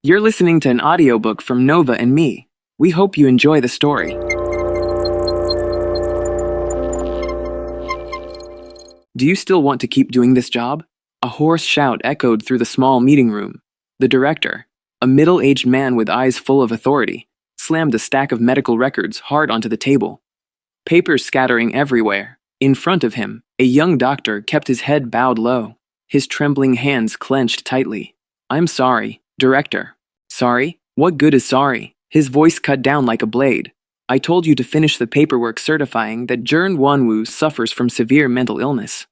You're listening to an audiobook from Nova&Me. We hope you enjoy the story. Do you still want to keep doing this job? A hoarse shout echoed through the small meeting room. The director, a middle-aged man with eyes full of authority, slammed a stack of medical records hard onto the table. Papers scattering everywhere. In front of him, a young doctor kept his head bowed low, his trembling hands clenched tightly. "I'm sorry, Director." "Sorry? What good is sorry?" His voice cut down like a blade. "I told you to finish the paperwork certifying that Jern Wanwu suffers from severe mental illness.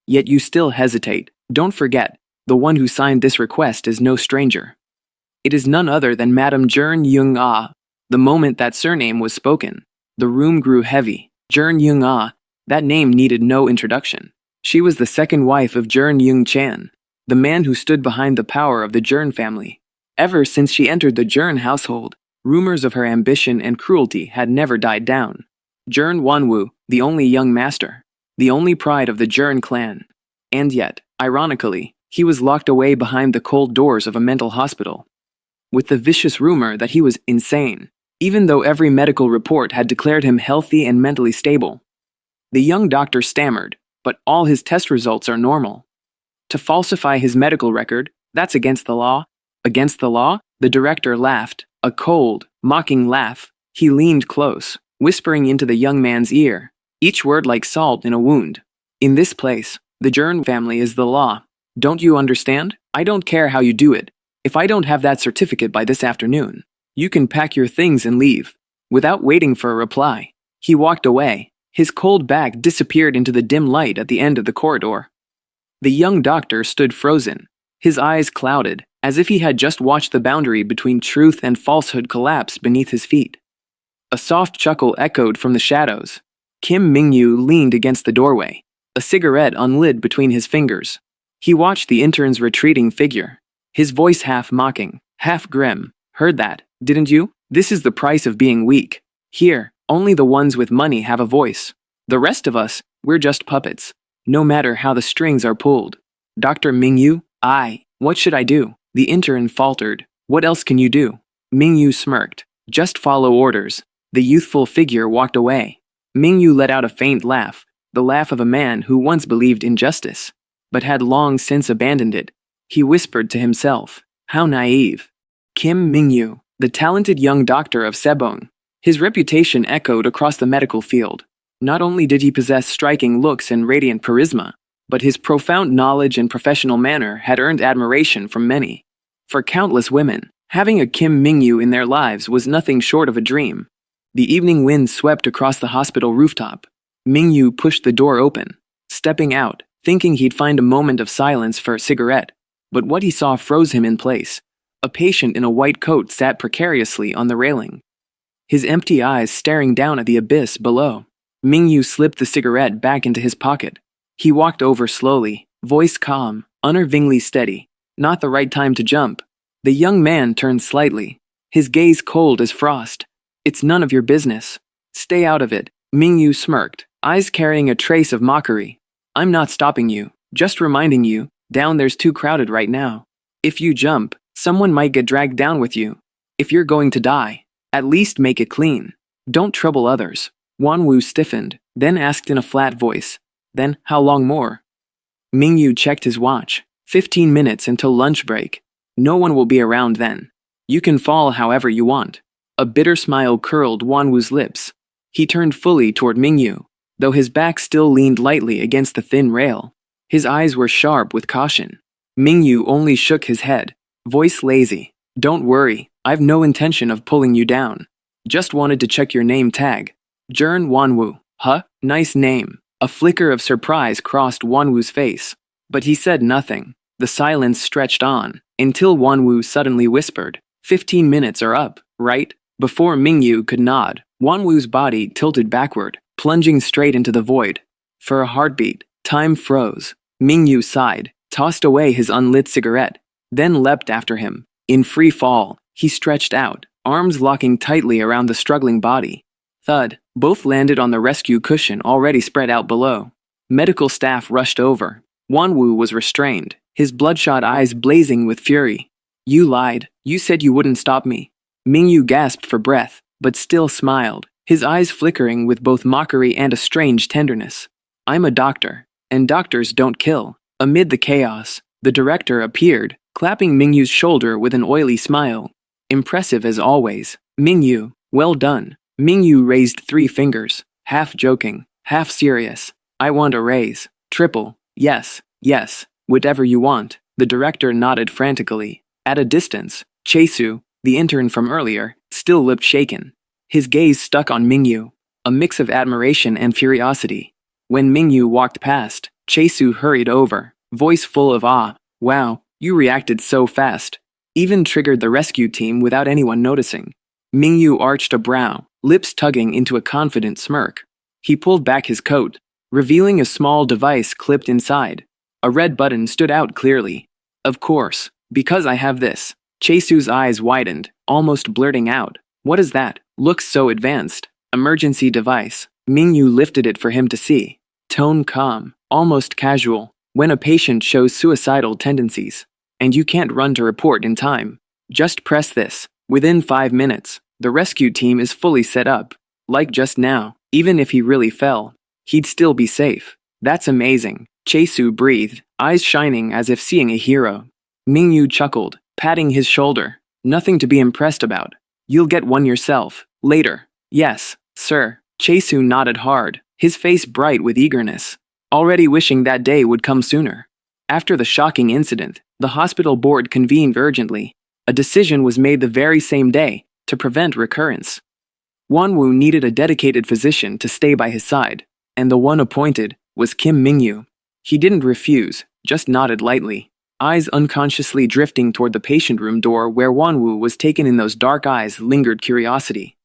Yet you still hesitate. Don't forget, the one who signed this request is no stranger. It is none other than Madame Jern Young-ah." The moment that surname was spoken, the room grew heavy. Jern Young-ah, that name needed no introduction. She was the second wife of Jern Young-chan, the man who stood behind the power of the Jern family. Ever since she entered the Jern household, rumors of her ambition and cruelty had never died down. Jern Wanwu, the only young master, the only pride of the Jern clan. And yet, ironically, he was locked away behind the cold doors of a mental hospital, with the vicious rumor that he was insane, even though every medical report had declared him healthy and mentally stable. The young doctor stammered, "But all his test results are normal. To falsify his medical record, that's against the law." "Against the law?" The director laughed, a cold, mocking laugh. He leaned close, whispering into the young man's ear, each word like salt in a wound. "In this place, the Jern family is the law. Don't you understand? I don't care how you do it. If I don't have that certificate by this afternoon, you can pack your things and leave." Without waiting for a reply, he walked away. His cold back disappeared into the dim light at the end of the corridor. The young doctor stood frozen, his eyes clouded, as if he had just watched the boundary between truth and falsehood collapse beneath his feet. A soft chuckle echoed from the shadows. Kim Mingyu leaned against the doorway, a cigarette unlit between his fingers. He watched the intern's retreating figure, his voice half mocking, half grim. "Heard that, didn't you? This is the price of being weak. Here, only the ones with money have a voice. The rest of us, we're just puppets, no matter how the strings are pulled." "Dr. Mingyu, what should I do?" The intern faltered. "What else can you do?" Mingyu smirked. "Just follow orders." The youthful figure walked away. Mingyu let out a faint laugh, the laugh of a man who once believed in justice, but had long since abandoned it. He whispered to himself, "How naive." Kim Mingyu, the talented young doctor of Sebong. His reputation echoed across the medical field. Not only did he possess striking looks and radiant charisma, but his profound knowledge and professional manner had earned admiration from many. For countless women, having a Kim Mingyu in their lives was nothing short of a dream. The evening wind swept across the hospital rooftop. Mingyu pushed the door open, stepping out, thinking he'd find a moment of silence for a cigarette. But what he saw froze him in place. A patient in a white coat sat precariously on the railing, his empty eyes staring down at the abyss below. Mingyu slipped the cigarette back into his pocket. He walked over slowly, voice calm, unnervingly steady. "Not the right time to jump." The young man turned slightly, his gaze cold as frost. "It's none of your business. Stay out of it." Mingyu smirked, eyes carrying a trace of mockery. "I'm not stopping you, just reminding you, down there's too crowded right now. If you jump, someone might get dragged down with you. If you're going to die, at least make it clean. Don't trouble others." Wanwu stiffened, then asked in a flat voice, "Then, how long more?" Mingyu checked his watch. 15 minutes until lunch break. No one will be around then. You can fall however you want. A bitter smile curled Wanwu's lips. He turned fully toward Mingyu, though his back still leaned lightly against the thin rail. His eyes were sharp with caution. Mingyu only shook his head, voice lazy. "Don't worry, I've no intention of pulling you down. Just wanted to check your name tag. Jern Wanwu." "Huh? Nice name." A flicker of surprise crossed Wanwu's face, but he said nothing. The silence stretched on, until Wanwu suddenly whispered, 15 minutes are up, right?" Before Mingyu could nod, Wanwu's body tilted backward, plunging straight into the void. For a heartbeat, time froze. Mingyu sighed, tossed away his unlit cigarette, then leapt after him. In free fall, he stretched out, arms locking tightly around the struggling body. Thud, both landed on the rescue cushion already spread out below. Medical staff rushed over. Wanwu was restrained, his bloodshot eyes blazing with fury. You lied. You said you wouldn't stop me. Mingyu gasped for breath, but still smiled, his eyes flickering with both mockery and a strange tenderness. I'm a doctor, and doctors don't kill. Amid the chaos, the director appeared, clapping Mingyu's shoulder with an oily smile. Impressive as always. Mingyu, well done. Mingyu raised 3 fingers, half joking, half serious. I want a raise. Triple. Yes, yes, whatever you want. The director nodded frantically. At a distance, Chaesu, the intern from earlier, still looked shaken. His gaze stuck on Mingyu, a mix of admiration and curiosity. When Mingyu walked past, Chaesu hurried over, voice full of awe. Wow, you reacted so fast. Even triggered the rescue team without anyone noticing. Mingyu arched a brow, lips tugging into a confident smirk. He pulled back his coat, revealing a small device clipped inside. A red button stood out clearly. Of course, because I have this. Chaesu's eyes widened, almost blurting out. What is that? Looks so advanced. Emergency device. Mingyu lifted it for him to see. Tone calm, almost casual. When a patient shows suicidal tendencies, and you can't run to report in time, just press this. Within 5 minutes, the rescue team is fully set up. Like just now, even if he really fell, he'd still be safe. That's amazing. Chaesu breathed, eyes shining as if seeing a hero. Mingyu chuckled, patting his shoulder. Nothing to be impressed about. You'll get one yourself, later. Yes, sir. Chaesu nodded hard, his face bright with eagerness, already wishing that day would come sooner. After the shocking incident, the hospital board convened urgently. A decision was made the very same day to prevent recurrence. Wanwoo needed a dedicated physician to stay by his side, and the one appointed was Kim Mingyu. He didn't refuse, just nodded lightly, eyes unconsciously drifting toward the patient room door where Wanwoo was taken. In those dark eyes lingered curiosity,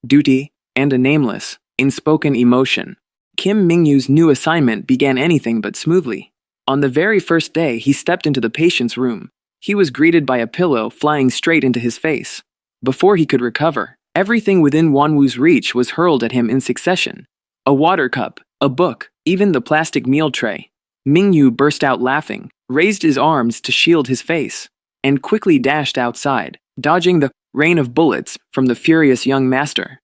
duty, and a nameless, unspoken emotion. Kim Mingyu's new assignment began anything but smoothly. On the very first day he stepped into the patient's room, he was greeted by a pillow flying straight into his face. Before he could recover, everything within Wanwoo's reach was hurled at him in succession. A water cup, a book, even the plastic meal tray. Mingyu burst out laughing, raised his arms to shield his face, and quickly dashed outside, dodging the rain of bullets from the furious young master,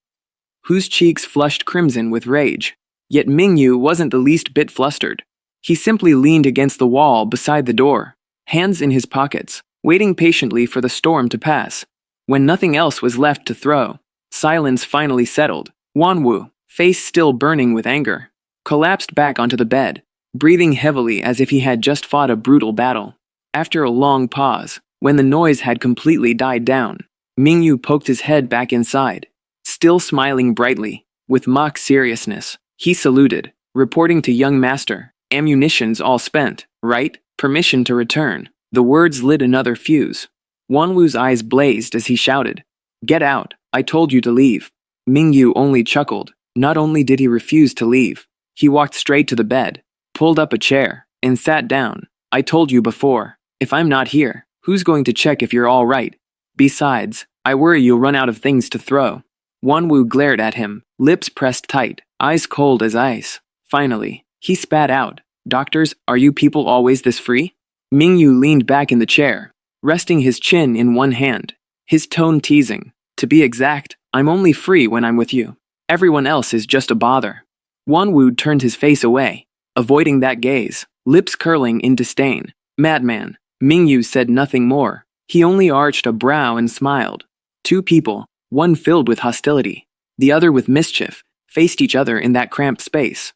whose cheeks flushed crimson with rage. Yet Mingyu wasn't the least bit flustered. He simply leaned against the wall beside the door, hands in his pockets, waiting patiently for the storm to pass. When nothing else was left to throw, silence finally settled. Wanwoo, face still burning with anger, collapsed back onto the bed, breathing heavily as if he had just fought a brutal battle. After a long pause, when the noise had completely died down, Mingyu poked his head back inside. Still smiling brightly, with mock seriousness, he saluted, reporting to young master. Ammunition's all spent, right? Permission to return. The words lit another fuse. Wanwoo's eyes blazed as he shouted, Get out, I told you to leave. Mingyu only chuckled. Not only did he refuse to leave, he walked straight to the bed, pulled up a chair, and sat down. I told you before, if I'm not here, who's going to check if you're all right? Besides, I worry you'll run out of things to throw. Wanwoo glared at him, lips pressed tight, eyes cold as ice. Finally, he spat out, Doctors, are you people always this free? Mingyu leaned back in the chair, resting his chin in one hand, his tone teasing. To be exact, I'm only free when I'm with you. Everyone else is just a bother. Wanwoo turned his face away, avoiding that gaze, lips curling in disdain. Madman. Mingyu said nothing more. He only arched a brow and smiled. 2 people, one filled with hostility, the other with mischief, faced each other in that cramped space.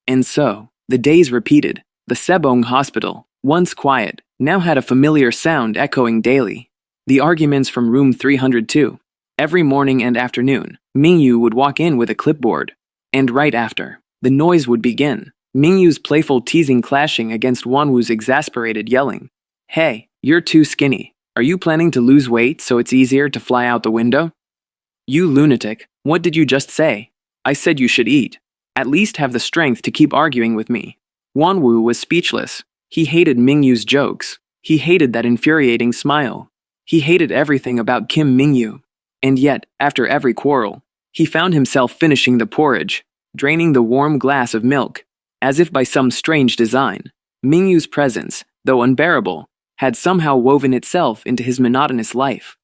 And so, the days repeated. The Sebong hospital, once quiet, now had a familiar sound echoing daily. The arguments from room 302. Every morning and afternoon, Mingyu would walk in with a clipboard. And right after, the noise would begin. Mingyu's playful teasing clashing against Wanwoo's exasperated yelling. Hey, you're too skinny. Are you planning to lose weight so it's easier to fly out the window? You lunatic, what did you just say? I said you should eat. At least have the strength to keep arguing with me. Wanwoo was speechless. He hated Mingyu's jokes. He hated that infuriating smile. He hated everything about Kim Mingyu. And yet, after every quarrel, he found himself finishing the porridge, draining the warm glass of milk. As if by some strange design, Mingyu's presence, though unbearable, had somehow woven itself into his monotonous life.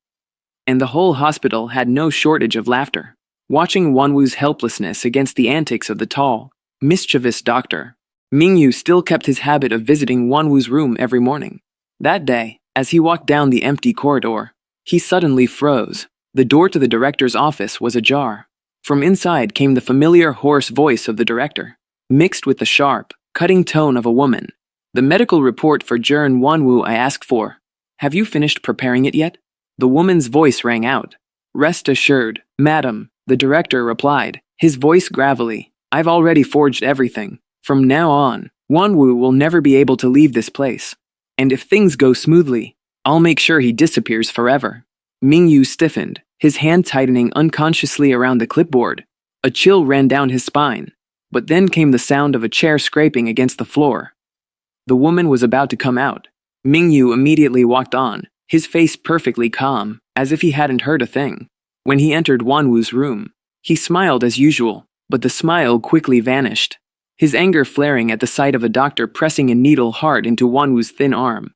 And the whole hospital had no shortage of laughter, watching Wanwoo's helplessness against the antics of the tall, mischievous doctor. Mingyu still kept his habit of visiting Wanwoo's room every morning. That day, as he walked down the empty corridor, he suddenly froze. The door to the director's office was ajar. From inside came the familiar hoarse voice of the director, mixed with the sharp, cutting tone of a woman. "The medical report for Jern Wanwoo I asked for. Have you finished preparing it yet?" The woman's voice rang out. "Rest assured, madam," the director replied, his voice gravelly. "I've already forged everything. From now on, Wanwoo will never be able to leave this place. And if things go smoothly, I'll make sure he disappears forever." Mingyu stiffened, his hand tightening unconsciously around the clipboard. A chill ran down his spine, but then came the sound of a chair scraping against the floor. The woman was about to come out. Mingyu immediately walked on, his face perfectly calm, as if he hadn't heard a thing. When he entered Wanwoo's room, he smiled as usual, but the smile quickly vanished, his anger flaring at the sight of a doctor pressing a needle hard into Wanwoo's thin arm.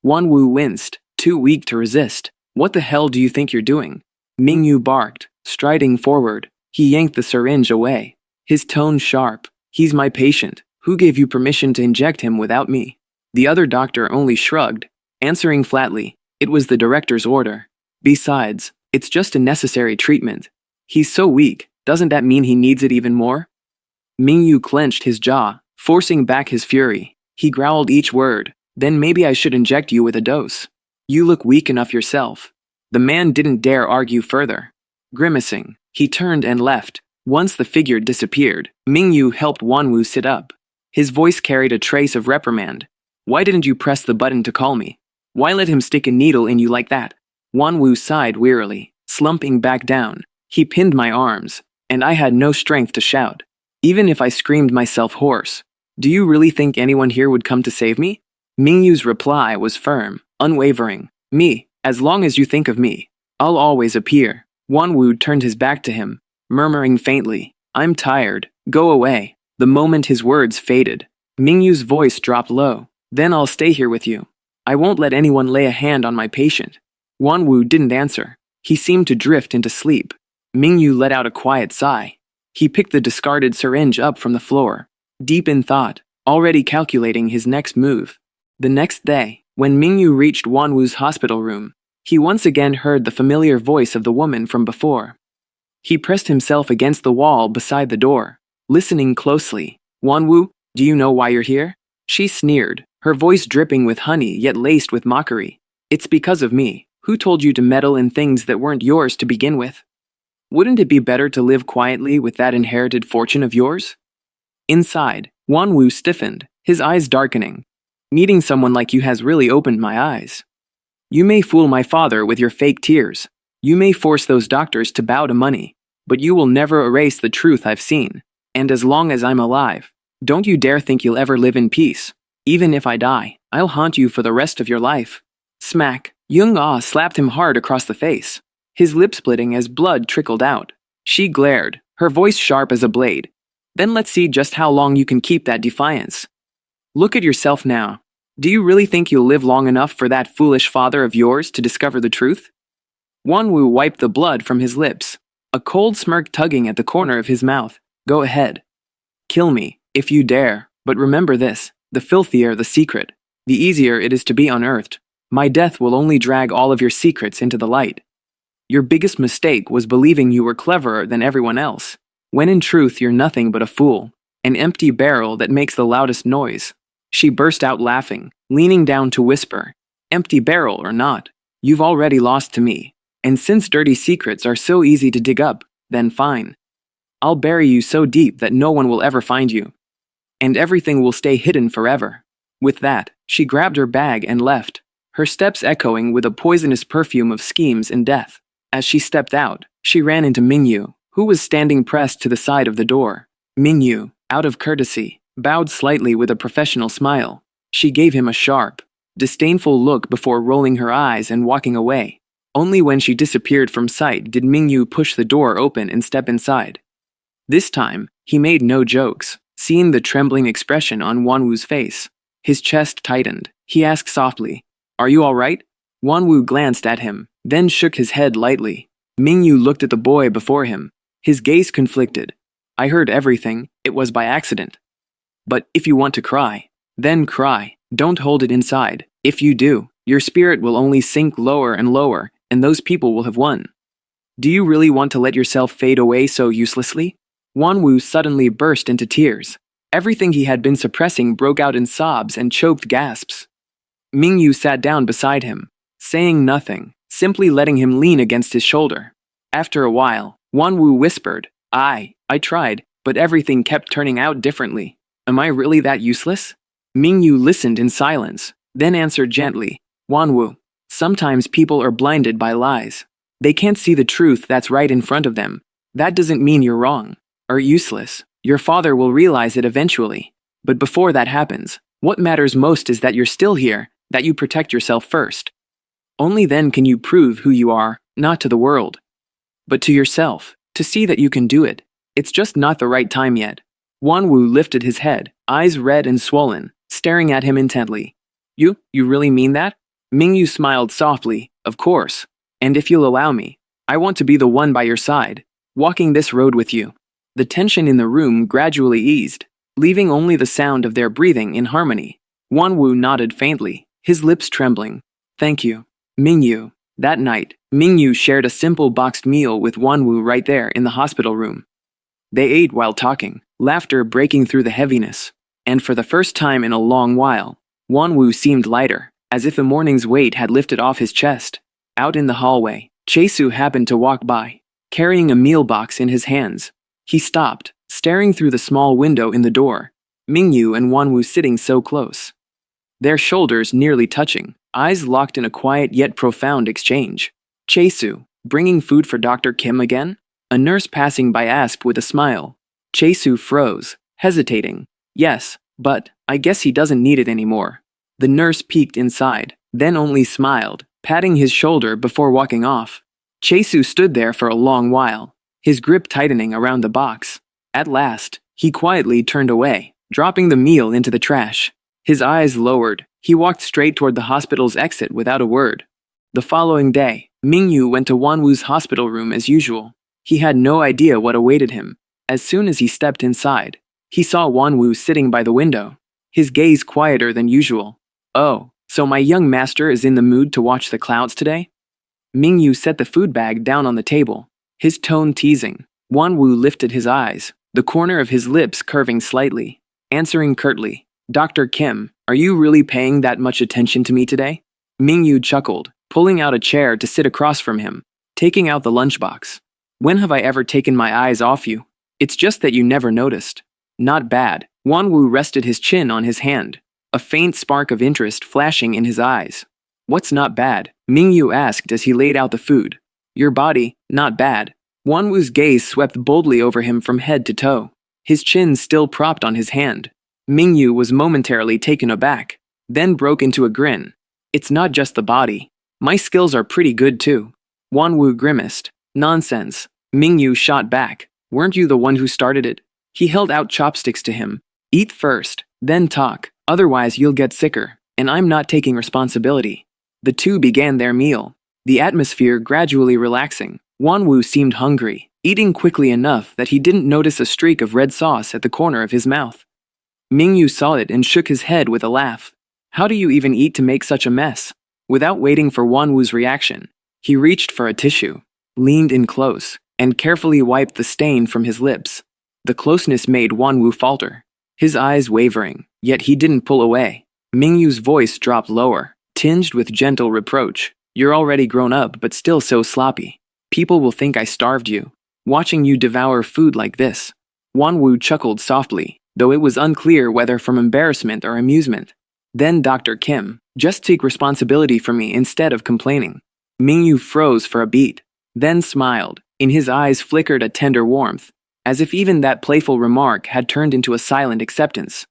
Wanwoo winced, too weak to resist. "What the hell do you think you're doing?" Mingyu barked, striding forward. He yanked the syringe away, his tone sharp. "He's my patient. Who gave you permission to inject him without me?" The other doctor only shrugged, answering flatly, "It was the director's order. Besides, it's just a necessary treatment. He's so weak, doesn't that mean he needs it even more?" Mingyu clenched his jaw, forcing back his fury. He growled each word. "Then maybe I should inject you with a dose. You look weak enough yourself." The man didn't dare argue further. Grimacing, he turned and left. Once the figure disappeared, Mingyu helped Wanwoo sit up. His voice carried a trace of reprimand. "Why didn't you press the button to call me? Why let him stick a needle in you like that?" Wanwoo sighed wearily, slumping back down. "He pinned my arms, and I had no strength to shout, even if I screamed myself hoarse. Do you really think anyone here would come to save me?" Mingyu's reply was firm, unwavering. "Me, as long as you think of me, I'll always appear." Wanwoo turned his back to him, murmuring faintly, "I'm tired, go away." The moment his words faded, Mingyu's voice dropped low. "Then I'll stay here with you. I won't let anyone lay a hand on my patient." Wanwoo didn't answer. He seemed to drift into sleep. Mingyu let out a quiet sigh. He picked the discarded syringe up from the floor, deep in thought, already calculating his next move. The next day, when Mingyu reached Wanwoo's hospital room, he once again heard the familiar voice of the woman from before. He pressed himself against the wall beside the door, listening closely. "Wanwoo, do you know why you're here?" She sneered, her voice dripping with honey yet laced with mockery. "It's because of me. Who told you to meddle in things that weren't yours to begin with? Wouldn't it be better to live quietly with that inherited fortune of yours?" Inside, Wanwoo stiffened, his eyes darkening. "Meeting someone like you has really opened my eyes. You may fool my father with your fake tears. You may force those doctors to bow to money, but you will never erase the truth I've seen. And as long as I'm alive, don't you dare think you'll ever live in peace. Even if I die, I'll haunt you for the rest of your life." Smack! Young-Ah slapped him hard across the face, his lip splitting as blood trickled out. She glared, her voice sharp as a blade. "Then let's see just how long you can keep that defiance. Look at yourself now. Do you really think you'll live long enough for that foolish father of yours to discover the truth?" Wanwoo wiped the blood from his lips, a cold smirk tugging at the corner of his mouth. "Go ahead. Kill me, if you dare, but remember this, the filthier the secret, the easier it is to be unearthed. My death will only drag all of your secrets into the light. Your biggest mistake was believing you were cleverer than everyone else, when in truth you're nothing but a fool, an empty barrel that makes the loudest noise." She burst out laughing, leaning down to whisper, "Empty barrel or not, you've already lost to me. And since dirty secrets are so easy to dig up, then fine. I'll bury you so deep that no one will ever find you. And everything will stay hidden forever." With that, she grabbed her bag and left, her steps echoing with a poisonous perfume of schemes and death. As she stepped out, she ran into Mingyu, who was standing pressed to the side of the door. Mingyu, out of courtesy, bowed slightly with a professional smile. She gave him a sharp, disdainful look before rolling her eyes and walking away. Only when she disappeared from sight did Mingyu push the door open and step inside. This time, he made no jokes. Seeing the trembling expression on Wanwoo's face, his chest tightened. He asked softly, Are you alright? Wanwu glanced at him, then shook his head lightly. Mingyu looked at the boy before him. His gaze conflicted. I heard everything, it was by accident. But if you want to cry, then cry, don't hold it inside. If you do, your spirit will only sink lower and lower, and those people will have won. Do you really want to let yourself fade away so uselessly? Wanwu suddenly burst into tears. Everything he had been suppressing broke out in sobs and choked gasps. Mingyu sat down beside him, saying nothing, simply letting him lean against his shoulder. After a while, Wanwu whispered, I tried, but everything kept turning out differently. Am I really that useless? Mingyu listened in silence, then answered gently, Wanwu, sometimes people are blinded by lies. They can't see the truth that's right in front of them. That doesn't mean you're wrong or useless. Your father will realize it eventually. But before that happens, what matters most is that you're still here, that you protect yourself first. Only then can you prove who you are, not to the world, but to yourself, to see that you can do it. It's just not the right time yet. Wanwu lifted his head, eyes red and swollen, staring at him intently. You really mean that? Mingyu smiled softly, of course. And if you'll allow me, I want to be the one by your side, walking this road with you. The tension in the room gradually eased, leaving only the sound of their breathing in harmony. Wanwu nodded faintly, his lips trembling. Thank you, Mingyu. That night, Mingyu shared a simple boxed meal with Wanwu right there in the hospital room. They ate while talking, laughter breaking through the heaviness. And for the first time in a long while, Wanwu seemed lighter, as if the morning's weight had lifted off his chest. Out in the hallway, Chaesu happened to walk by, carrying a meal box in his hands. He stopped, staring through the small window in the door. Mingyu and Wanwu sitting so close, their shoulders nearly touching, eyes locked in a quiet yet profound exchange. Chaesu, bringing food for Dr. Kim again? A nurse passing by asked with a smile. Chaesu froze, hesitating. Yes, but I guess he doesn't need it anymore. The nurse peeked inside, then only smiled, patting his shoulder before walking off. Chaesu stood there for a long while, his grip tightening around the box. At last, he quietly turned away, dropping the meal into the trash. His eyes lowered, he walked straight toward the hospital's exit without a word. The following day, Mingyu went to Wanwu's hospital room as usual. He had no idea what awaited him. As soon as he stepped inside, he saw Wanwu sitting by the window, his gaze quieter than usual. Oh, so my young master is in the mood to watch the clouds today? Mingyu set the food bag down on the table, his tone teasing. Wanwu lifted his eyes, the corner of his lips curving slightly, answering curtly, Dr. Kim, are you really paying that much attention to me today? Mingyu chuckled, pulling out a chair to sit across from him, taking out the lunchbox. When have I ever taken my eyes off you? It's just that you never noticed. Not bad. Wanwu rested his chin on his hand, a faint spark of interest flashing in his eyes. What's not bad? Mingyu asked as he laid out the food. Your body, not bad. Wanwu's gaze swept boldly over him from head to toe, his chin still propped on his hand. Mingyu was momentarily taken aback, then broke into a grin. It's not just the body. My skills are pretty good too. Wanwu grimaced. Nonsense. Mingyu shot back. Weren't you the one who started it? He held out chopsticks to him. Eat first, then talk, otherwise you'll get sicker, and I'm not taking responsibility. The two began their meal, the atmosphere gradually relaxing. Wanwu seemed hungry, eating quickly enough that he didn't notice a streak of red sauce at the corner of his mouth. Mingyu saw it and shook his head with a laugh. How do you even eat to make such a mess? Without waiting for Wanwu's reaction, he reached for a tissue, leaned in close, and carefully wiped the stain from his lips. The closeness made Wanwu falter, his eyes wavering, yet he didn't pull away. Mingyu's voice dropped lower, tinged with gentle reproach. You're already grown up but still so sloppy. People will think I starved you, watching you devour food like this. Wanwu chuckled softly, though it was unclear whether from embarrassment or amusement. Then Dr. Kim, just take responsibility for me instead of complaining. Mingyu froze for a beat, then smiled. In his eyes flickered a tender warmth, as if even that playful remark had turned into a silent acceptance.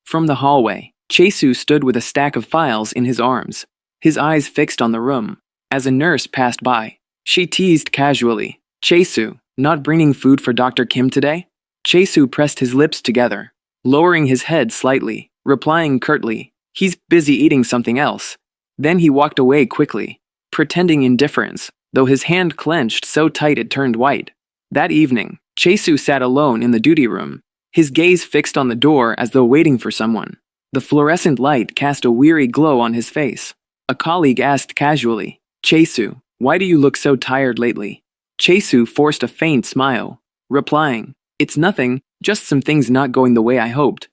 From the hallway, Chaesu stood with a stack of files in his arms, his eyes fixed on the room. As a nurse passed by, she teased casually, Chaesu, not bringing food for Dr. Kim today? Chaesu pressed his lips together, lowering his head slightly, replying curtly, he's busy eating something else. Then he walked away quickly, pretending indifference, though his hand clenched so tight it turned white. That evening, Chae-soo sat alone in the duty room, his gaze fixed on the door as though waiting for someone. The fluorescent light cast a weary glow on his face. A colleague asked casually, "Chae-soo, why do you look so tired lately?" Chae-soo forced a faint smile, replying, "It's nothing, just some things not going the way I hoped."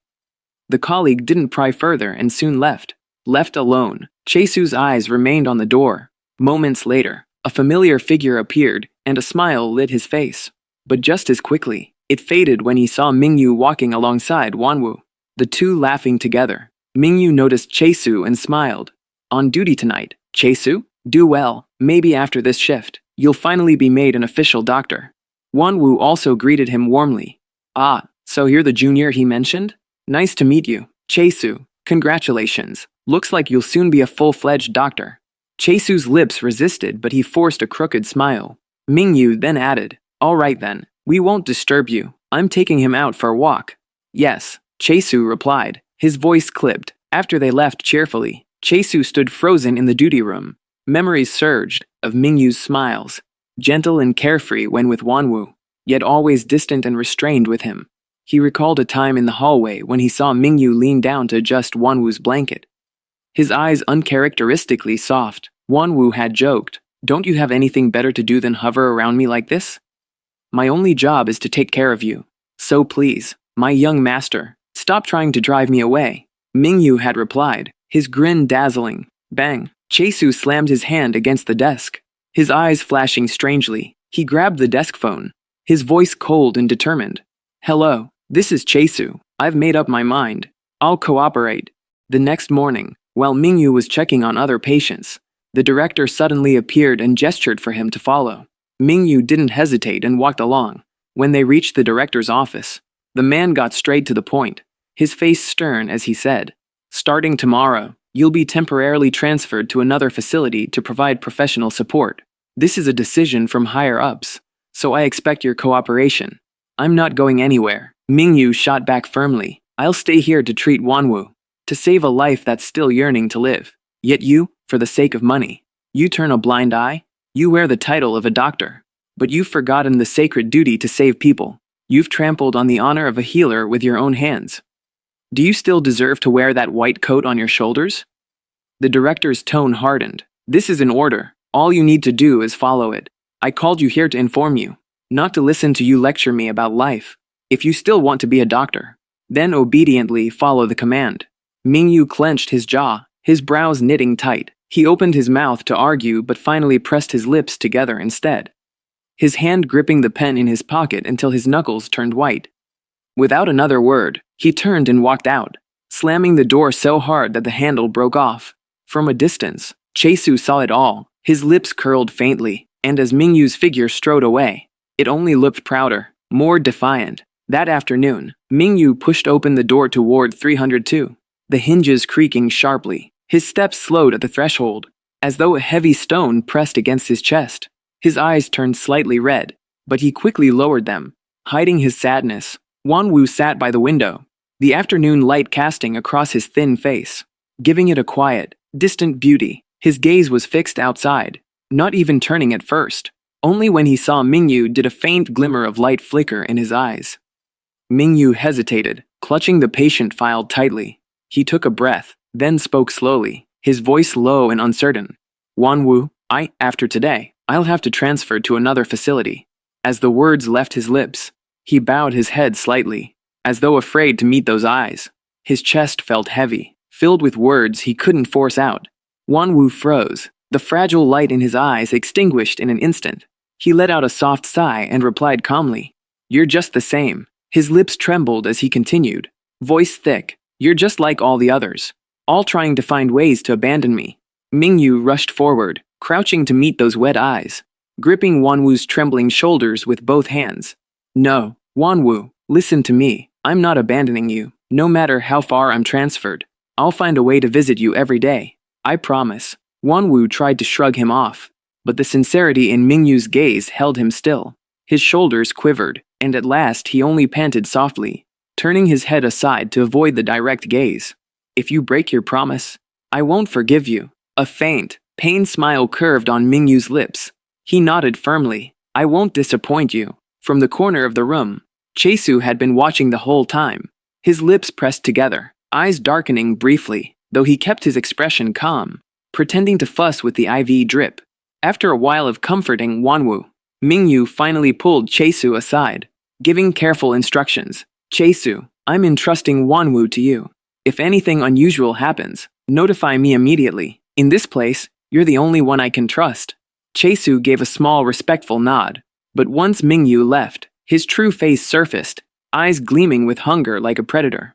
The colleague didn't pry further and soon left. Left alone, Chae-soo's eyes remained on the door. Moments later, a familiar figure appeared, and a smile lit his face. But just as quickly, it faded when he saw Mingyu walking alongside Wonwoo. The two laughing together. Mingyu noticed Chae-soo and smiled. "On duty tonight, Chae-soo? Do well, maybe after this shift, you'll finally be made an official doctor." Wonwoo also greeted him warmly. "Ah, so you're the junior he mentioned? Nice to meet you, Chae-soo. Congratulations. Looks like you'll soon be a full-fledged doctor." Chae-soo's lips resisted, but he forced a crooked smile. Mingyu then added, "All right then, we won't disturb you. I'm taking him out for a walk." "Yes," Chae-soo replied, his voice clipped. After they left cheerfully, Chae-soo stood frozen in the duty room. Memories surged of Mingyu's smiles, gentle and carefree when with Wonwoo, yet always distant and restrained with him. He recalled a time in the hallway when he saw Mingyu lean down to adjust Wonwoo's blanket. His eyes uncharacteristically soft. Wonwoo had joked, "Don't you have anything better to do than hover around me like this? My only job is to take care of you. So please, my young master, stop trying to drive me away." Mingyu had replied, his grin dazzling. Bang! Chae-soo slammed his hand against the desk. His eyes flashing strangely, he grabbed the desk phone, his voice cold and determined. "Hello, this is Chae-soo. I've made up my mind. I'll cooperate." The next morning, while Mingyu was checking on other patients, the director suddenly appeared and gestured for him to follow. Mingyu didn't hesitate and walked along. When they reached the director's office, the man got straight to the point, his face stern as he said, "Starting tomorrow, you'll be temporarily transferred to another facility to provide professional support. This is a decision from higher-ups, so I expect your cooperation." "I'm not going anywhere," Mingyu shot back firmly. "I'll stay here to treat Wonwoo, to save a life that's still yearning to live. Yet you, for the sake of money, you turn a blind eye? You wear the title of a doctor, but you've forgotten the sacred duty to save people. You've trampled on the honor of a healer with your own hands. Do you still deserve to wear that white coat on your shoulders?" The director's tone hardened. "This is an order. All you need to do is follow it. I called you here to inform you, not to listen to you lecture me about life. If you still want to be a doctor, then obediently follow the command." Mingyu clenched his jaw, his brows knitting tight. He opened his mouth to argue but finally pressed his lips together instead, his hand gripping the pen in his pocket until his knuckles turned white. Without another word, he turned and walked out, slamming the door so hard that the handle broke off. From a distance, Chae-soo saw it all. His lips curled faintly, and as Mingyu's figure strode away, it only looked prouder, more defiant. That afternoon, Mingyu pushed open the door to Ward 302, the hinges creaking sharply. His steps slowed at the threshold, as though a heavy stone pressed against his chest. His eyes turned slightly red, but he quickly lowered them, hiding his sadness. Wonwoo sat by the window, the afternoon light casting across his thin face, giving it a quiet, distant beauty. His gaze was fixed outside, not even turning at first. Only when he saw Mingyu did a faint glimmer of light flicker in his eyes. Mingyu hesitated, clutching the patient file tightly. He took a breath, then spoke slowly, his voice low and uncertain. "Wonwoo, after today, I'll have to transfer to another facility." As the words left his lips, he bowed his head slightly, as though afraid to meet those eyes. His chest felt heavy, filled with words he couldn't force out. Wonwoo froze, the fragile light in his eyes extinguished in an instant. He let out a soft sigh and replied calmly, "You're just the same." His lips trembled as he continued, voice thick, "You're just like all the others, all trying to find ways to abandon me." Mingyu rushed forward, crouching to meet those wet eyes, gripping Wonwoo's trembling shoulders with both hands. "No, Wonwoo, listen to me. I'm not abandoning you, no matter how far I'm transferred. I'll find a way to visit you every day. I promise." Wonwoo tried to shrug him off, but the sincerity in Mingyu's gaze held him still. His shoulders quivered, and at last he only panted softly, turning his head aside to avoid the direct gaze. "If you break your promise, I won't forgive you." A faint, pained smile curved on Mingyu's lips. He nodded firmly. I won't disappoint you. From the corner of the room, Chaesu had been watching the whole time. His lips pressed together, eyes darkening briefly, though he kept his expression calm, pretending to fuss with the IV drip. After a while of comforting Wanwu, Mingyu finally pulled Chaesu aside, giving careful instructions. Chaesu, I'm entrusting Wanwu to you. If anything unusual happens, notify me immediately. In this place, you're the only one I can trust. Chaesu gave a small respectful nod, but once Mingyu left, his true face surfaced, eyes gleaming with hunger like a predator,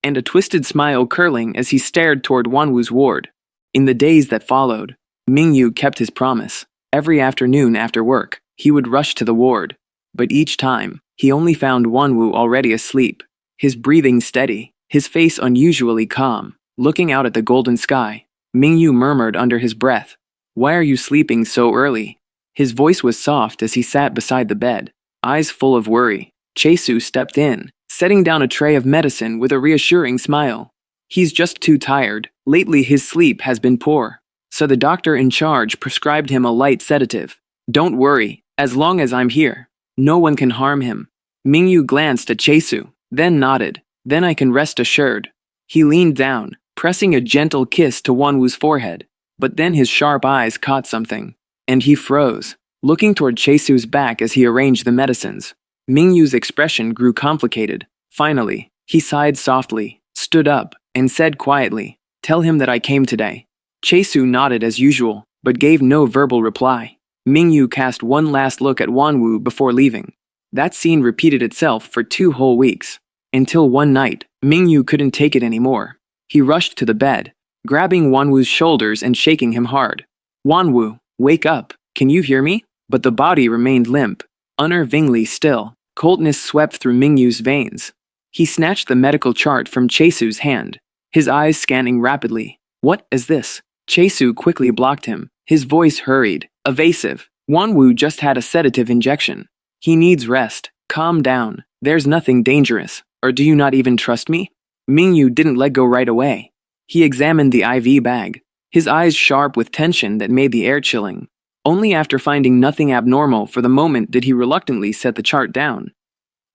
and a twisted smile curling as he stared toward Wanwu's ward. In the days that followed, Mingyu kept his promise. Every afternoon after work, he would rush to the ward, but each time, he only found Wanwu already asleep, his breathing steady, his face unusually calm. Looking out at the golden sky, Mingyu murmured under his breath, "Why are you sleeping so early?" His voice was soft as he sat beside the bed, eyes full of worry. Chaesu stepped in, setting down a tray of medicine with a reassuring smile. He's just too tired. Lately his sleep has been poor, so the doctor in charge prescribed him a light sedative. Don't worry, as long as I'm here, no one can harm him. Mingyu glanced at Chaesu, then nodded. Then I can rest assured. He leaned down, pressing a gentle kiss to Wanwu's forehead, but then his sharp eyes caught something, and he froze, looking toward Chaesu's back as he arranged the medicines. Mingyu's expression grew complicated. Finally, he sighed softly, stood up, and said quietly, "Tell him that I came today." Chaesu nodded as usual, but gave no verbal reply. Mingyu cast one last look at Wanwu before leaving. That scene repeated itself for 2 whole weeks, until one night, Mingyu couldn't take it anymore. He rushed to the bed, grabbing Wanwu's shoulders and shaking him hard. "Wanwu, wake up, can you hear me?" But the body remained limp, unnervingly still. Coldness swept through Mingyu's veins. He snatched the medical chart from Chaesu's hand, his eyes scanning rapidly. "What is this?" Chaesu quickly blocked him, his voice hurried, evasive. "Wanwu just had a sedative injection. He needs rest. Calm down. There's nothing dangerous. Or do you not even trust me?" Mingyu didn't let go right away. He examined the IV bag, his eyes sharp with tension that made the air chilling. Only after finding nothing abnormal for the moment did he reluctantly set the chart down,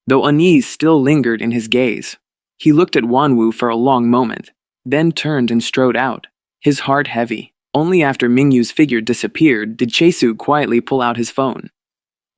though unease still lingered in his gaze. He looked at Wanwu for a long moment, then turned and strode out, his heart heavy. Only after Mingyu's figure disappeared did Chaesu quietly pull out his phone,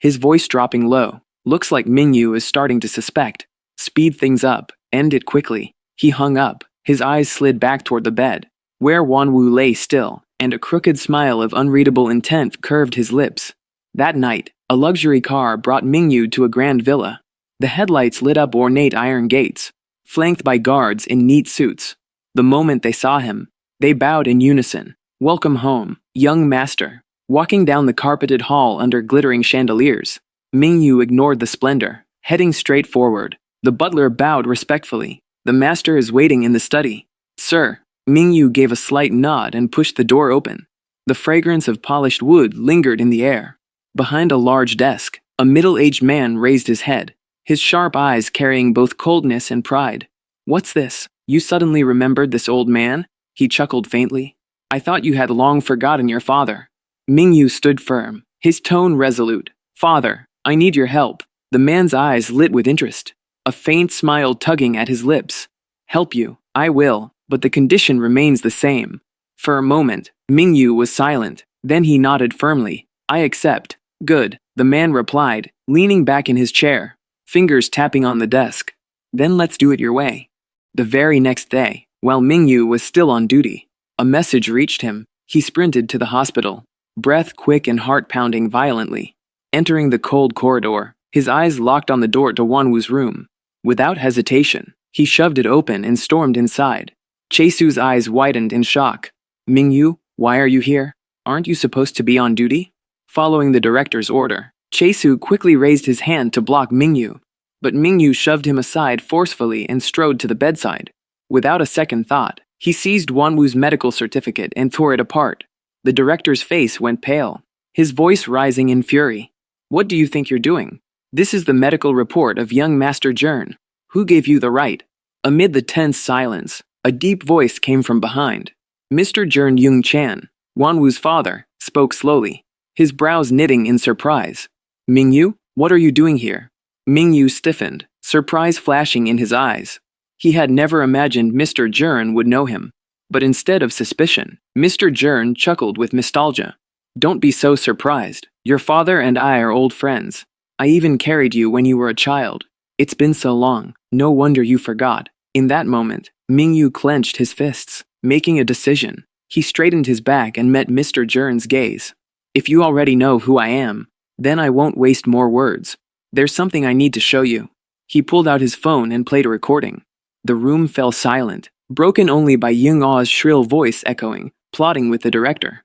his voice dropping low. "Looks like Mingyu is starting to suspect. Speed things up, end it quickly." He hung up, his eyes slid back toward the bed, where Wanwu lay still, and a crooked smile of unreadable intent curved his lips. That night, a luxury car brought Mingyu to a grand villa. The headlights lit up ornate iron gates, flanked by guards in neat suits. The moment they saw him, they bowed in unison. "Welcome home, young master." Walking down the carpeted hall under glittering chandeliers, Mingyu ignored the splendor, heading straight forward. The butler bowed respectfully. "The master is waiting in the study." "Sir." Mingyu gave a slight nod and pushed the door open. The fragrance of polished wood lingered in the air. Behind a large desk, a middle-aged man raised his head, his sharp eyes carrying both coldness and pride. "What's this? You suddenly remembered this old man?" He chuckled faintly. "I thought you had long forgotten your father." Mingyu stood firm, his tone resolute. "Father, I need your help." The man's eyes lit with interest, a faint smile tugging at his lips. "Help you, I will, but the condition remains the same." For a moment, Mingyu was silent, then he nodded firmly. "I accept." "Good," the man replied, leaning back in his chair, fingers tapping on the desk. "Then let's do it your way." The very next day, while Mingyu was still on duty, a message reached him. He sprinted to the hospital, breath quick and heart pounding violently. Entering the cold corridor, his eyes locked on the door to Wanwu's room. Without hesitation, he shoved it open and stormed inside. Chaesu's eyes widened in shock. "Mingyu, why are you here? Aren't you supposed to be on duty?" Following the director's order, Chaesu quickly raised his hand to block Mingyu, but Mingyu shoved him aside forcefully and strode to the bedside. Without a second thought, he seized Wanwu's medical certificate and tore it apart. The director's face went pale, his voice rising in fury. "What do you think you're doing? This is the medical report of young Master Jern. Who gave you the right?" Amid the tense silence, a deep voice came from behind. Mr. Jern Yung Chan, Wanwoo's father, spoke slowly, his brows knitting in surprise. Mingyu, what are you doing here? Mingyu stiffened, surprise flashing in his eyes. He had never imagined Mr. Jern would know him. But instead of suspicion, Mr. Jern chuckled with nostalgia. Don't be so surprised. Your father and I are old friends. I even carried you when you were a child. It's been so long, no wonder you forgot. In that moment, Mingyu clenched his fists, making a decision. He straightened his back and met Mr. Jern's gaze. If you already know who I am, then I won't waste more words. There's something I need to show you. He pulled out his phone and played a recording. The room fell silent, broken only by Yung Ah's shrill voice echoing, plotting with the director,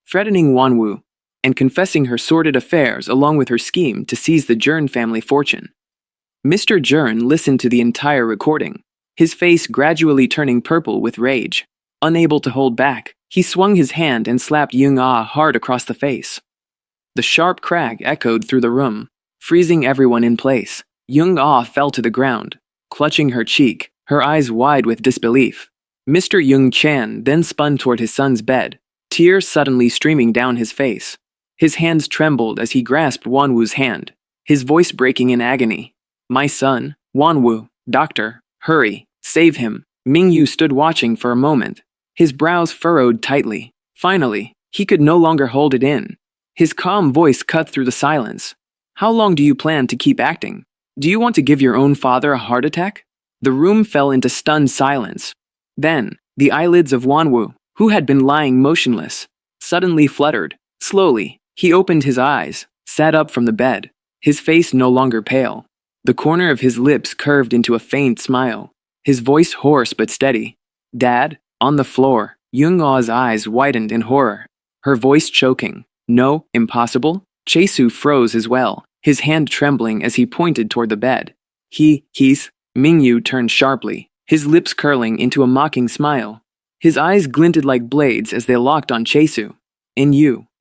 threatening Wanwoo, and confessing her sordid affairs along with her scheme to seize the Jern family fortune. Mr. Jern listened to the entire recording, his face gradually turning purple with rage. Unable to hold back, he swung his hand and slapped Yung Ah hard across the face. The sharp crack echoed through the room, freezing everyone in place. Yung Ah fell to the ground, clutching her cheek, her eyes wide with disbelief. Mr. Yung Chan then spun toward his son's bed, tears suddenly streaming down his face. His hands trembled as he grasped Wanwoo's hand, his voice breaking in agony. My son, Wanwoo, doctor, hurry, save him. Mingyu stood watching for a moment, his brows furrowed tightly. Finally, he could no longer hold it in. His calm voice cut through the silence. How long do you plan to keep acting? Do you want to give your own father a heart attack? The room fell into stunned silence. Then, the eyelids of Wanwoo, who had been lying motionless, suddenly fluttered. Slowly, he opened his eyes, sat up from the bed, his face no longer pale. The corner of his lips curved into a faint smile, his voice hoarse but steady. Dad? On the floor, Yung Ah's eyes widened in horror, her voice choking. No, impossible? Chaesu froze as well, his hand trembling as he pointed toward the bed. He's... Mingyu turned sharply, his lips curling into a mocking smile. His eyes glinted like blades as they locked on Chaesu.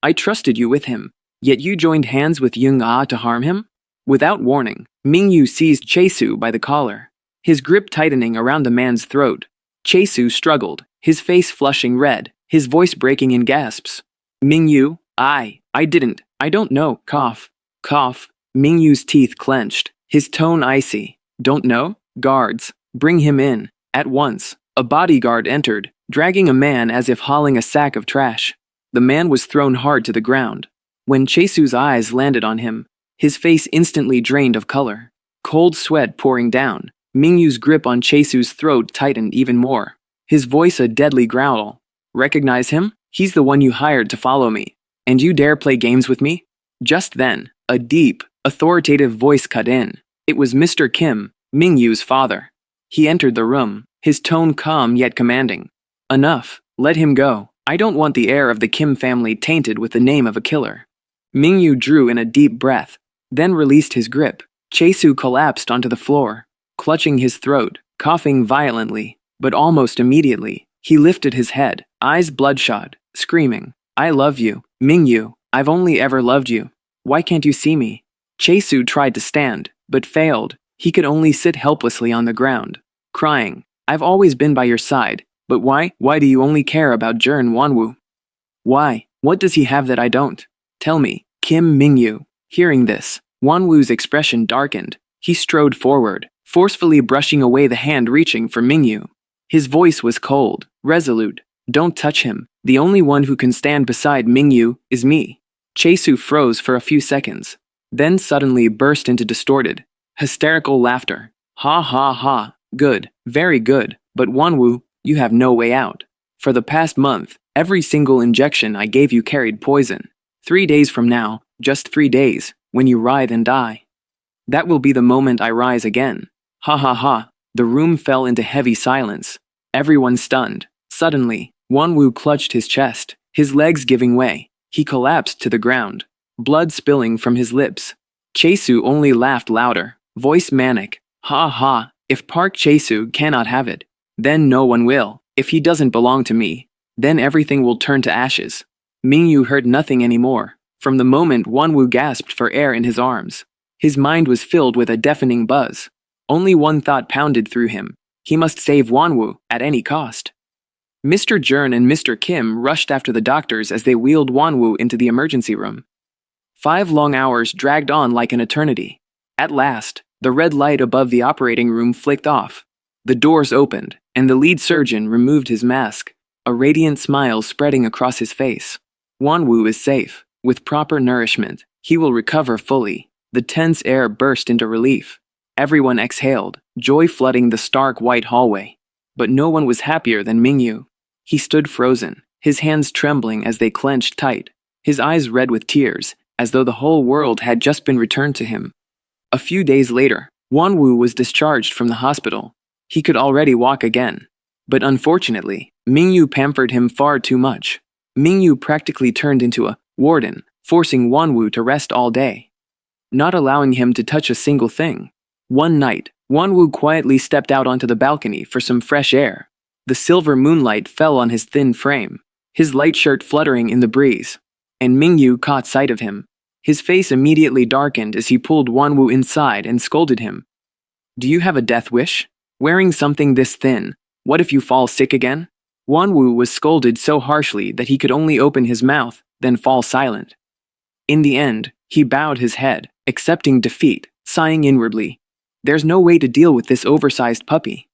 I trusted you with him, yet you joined hands with Yung Ah to harm him? Without warning, Mingyu seized Chaesu by the collar, his grip tightening around the man's throat. Chaesu struggled, his face flushing red, his voice breaking in gasps. Mingyu, I don't know, cough. Mingyu's teeth clenched, his tone icy. Don't know? Guards, bring him in, at once. A bodyguard entered, dragging a man as if hauling a sack of trash. The man was thrown hard to the ground. When Chaesu's eyes landed on him, his face instantly drained of color. Cold sweat pouring down, Mingyu's grip on Chaesu's throat tightened even more. His voice a deadly growl. Recognize him? He's the one you hired to follow me. And you dare play games with me? Just then, a deep, authoritative voice cut in. It was Mr. Kim, Mingyu's father. He entered the room, his tone calm yet commanding. Enough, let him go. I don't want the heir of the Kim family tainted with the name of a killer. Mingyu drew in a deep breath, then released his grip. Chaesu collapsed onto the floor, clutching his throat, coughing violently, but almost immediately, he lifted his head, eyes bloodshot, screaming, I love you, Mingyu, I've only ever loved you. Why can't you see me? Chaesu tried to stand, but failed. He could only sit helplessly on the ground, crying, I've always been by your side, but why do you only care about Jern Wanwoo? Why? What does he have that I don't? Tell me, Kim Mingyu. Hearing this, Wanwoo's expression darkened. He strode forward, forcefully brushing away the hand reaching for Mingyu. His voice was cold, resolute. Don't touch him. The only one who can stand beside Mingyu is me. Chaesu froze for a few seconds, then suddenly burst into distorted, hysterical laughter. Ha ha ha. Good, very good, but Wanwoo, you have no way out. For the past month, every single injection I gave you carried poison. 3 days from now, just 3 days, when you writhe and die. That will be the moment I rise again. Ha ha ha. The room fell into heavy silence. Everyone stunned. Suddenly, Wanwoo clutched his chest, his legs giving way. He collapsed to the ground, blood spilling from his lips. Chaesu only laughed louder, voice manic. Ha ha. If Park Chaesu cannot have it, then no one will. If he doesn't belong to me, then everything will turn to ashes. Mingyu heard nothing anymore. From the moment Wanwoo gasped for air in his arms, his mind was filled with a deafening buzz. Only one thought pounded through him. He must save Wanwoo at any cost. Mr. Jern and Mr. Kim rushed after the doctors as they wheeled Wanwoo into the emergency room. 5 long hours dragged on like an eternity. At last, the red light above the operating room flicked off. The doors opened, and the lead surgeon removed his mask, a radiant smile spreading across his face. Wanwoo is safe. With proper nourishment, he will recover fully. The tense air burst into relief. Everyone exhaled, joy flooding the stark white hallway. But no one was happier than Mingyu. He stood frozen, his hands trembling as they clenched tight, his eyes red with tears, as though the whole world had just been returned to him. A few days later, Wanwoo was discharged from the hospital. He could already walk again. But unfortunately, Mingyu pampered him far too much. Mingyu practically turned into a warden, forcing Wanwoo to rest all day, not allowing him to touch a single thing. One night, Wanwoo quietly stepped out onto the balcony for some fresh air. The silver moonlight fell on his thin frame, his light shirt fluttering in the breeze, and Mingyu caught sight of him. His face immediately darkened as he pulled Wanwoo inside and scolded him. "Do you have a death wish? Wearing something this thin, what if you fall sick again?" Wanwoo was scolded so harshly that he could only open his mouth, then fall silent. In the end, he bowed his head, accepting defeat, sighing inwardly. There's no way to deal with this oversized puppy.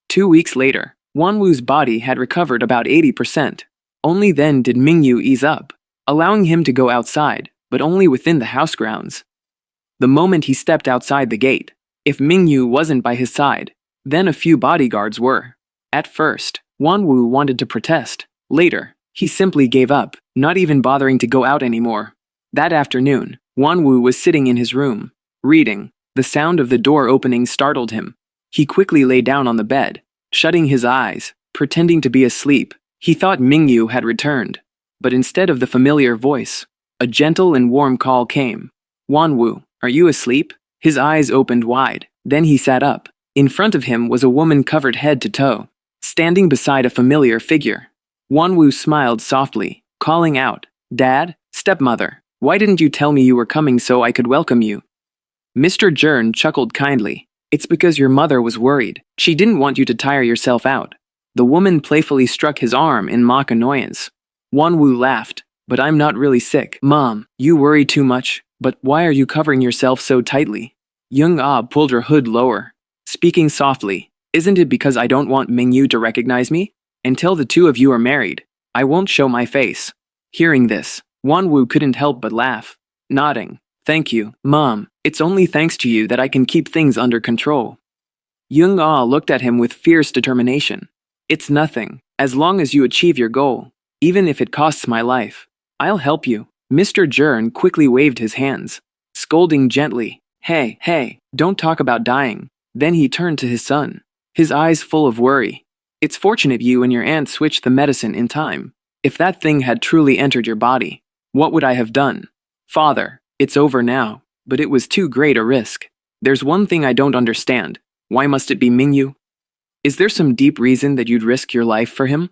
2 weeks later, Wanwoo's body had recovered about 80%. Only then did Mingyu ease up, allowing him to go outside, but only within the house grounds. The moment he stepped outside the gate, if Mingyu wasn't by his side, then a few bodyguards were. At first, Wanwoo wanted to protest. Later, he simply gave up, not even bothering to go out anymore. That afternoon, Wanwoo was sitting in his room, reading. The sound of the door opening startled him. He quickly lay down on the bed, shutting his eyes, pretending to be asleep. He thought Mingyu had returned. But instead of the familiar voice, a gentle and warm call came. "Wanwoo, are you asleep?" His eyes opened wide. Then he sat up. In front of him was a woman covered head to toe, standing beside a familiar figure. Wanwoo smiled softly, calling out, "Dad, stepmother, why didn't you tell me you were coming so I could welcome you?" Mr. Jern chuckled kindly. "It's because your mother was worried. She didn't want you to tire yourself out." The woman playfully struck his arm in mock annoyance. Wanwoo laughed. "But I'm not really sick. Mom, you worry too much. But why are you covering yourself so tightly?" ENGSUB pulled her hood lower, speaking softly. "Isn't it because I don't want Mingyu to recognize me? Until the two of you are married, I won't show my face." Hearing this, Wanwoo couldn't help but laugh, nodding. "Thank you, Mom. It's only thanks to you that I can keep things under control." ENGSUB looked at him with fierce determination. "It's nothing, as long as you achieve your goal. Even if it costs my life, I'll help you." Mr. Jern quickly waved his hands, scolding gently. Hey, don't talk about dying." Then he turned to his son, his eyes full of worry. "It's fortunate you and your aunt switched the medicine in time. If that thing had truly entered your body, what would I have done? Father, it's over now, but it was too great a risk. There's one thing I don't understand. Why must it be Mingyu? Is there some deep reason that you'd risk your life for him?"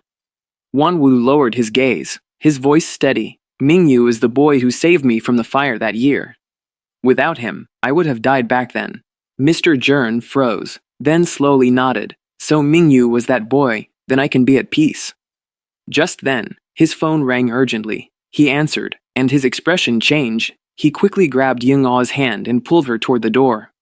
Wanwoo lowered his gaze, his voice steady. "Mingyu is the boy who saved me from the fire that year. Without him, I would have died back then." Mr. Jern froze, then slowly nodded. "So Mingyu was that boy, then I can be at peace." Just then, his phone rang urgently. He answered, and his expression changed. He quickly grabbed ENGSUB's hand and pulled her toward the door.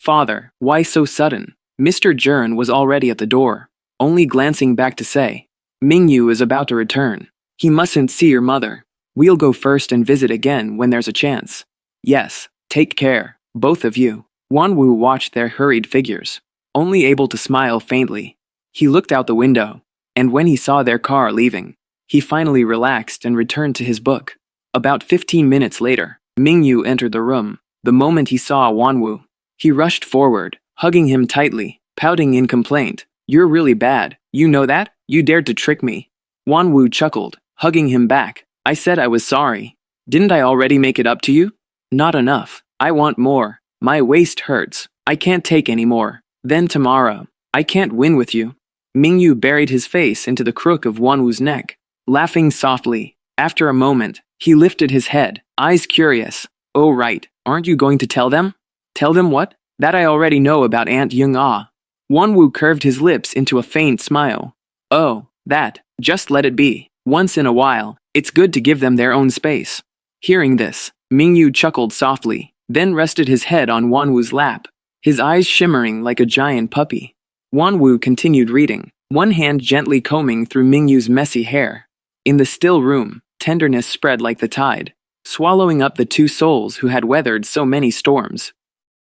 "Father, why so sudden?" Mr. Jern was already at the door, only glancing back to say, "Mingyu is about to return. He mustn't see your mother. We'll go first and visit again when there's a chance." "Yes, take care, both of you." Wanwoo watched their hurried figures, only able to smile faintly. He looked out the window, and when he saw their car leaving, he finally relaxed and returned to his book. About 15 minutes later, Mingyu entered the room. The moment he saw Wanwoo, he rushed forward, hugging him tightly, pouting in complaint. "You're really bad, you know that? You dared to trick me." Wanwoo chuckled, hugging him back. "I said I was sorry. Didn't I already make it up to you? Not enough. I want more. My waist hurts. I can't take any more. Then tomorrow, I can't win with you." Mingyu buried his face into the crook of Wanwoo's neck, laughing softly. After a moment, he lifted his head, eyes curious. "Oh right, aren't you going to tell them?" "Tell them what?" "That I already know about Aunt ENGSUB." Wanwoo curved his lips into a faint smile. "Oh, That, just let it be. Once in a while, it's good to give them their own space. Hearing this, Mingyu chuckled softly, then rested his head on Wanwu's lap, his eyes shimmering like a giant puppy. Wanwu continued reading, one hand gently combing through Mingyu's messy hair. In the still room, tenderness spread like the tide, swallowing up the two souls who had weathered so many storms.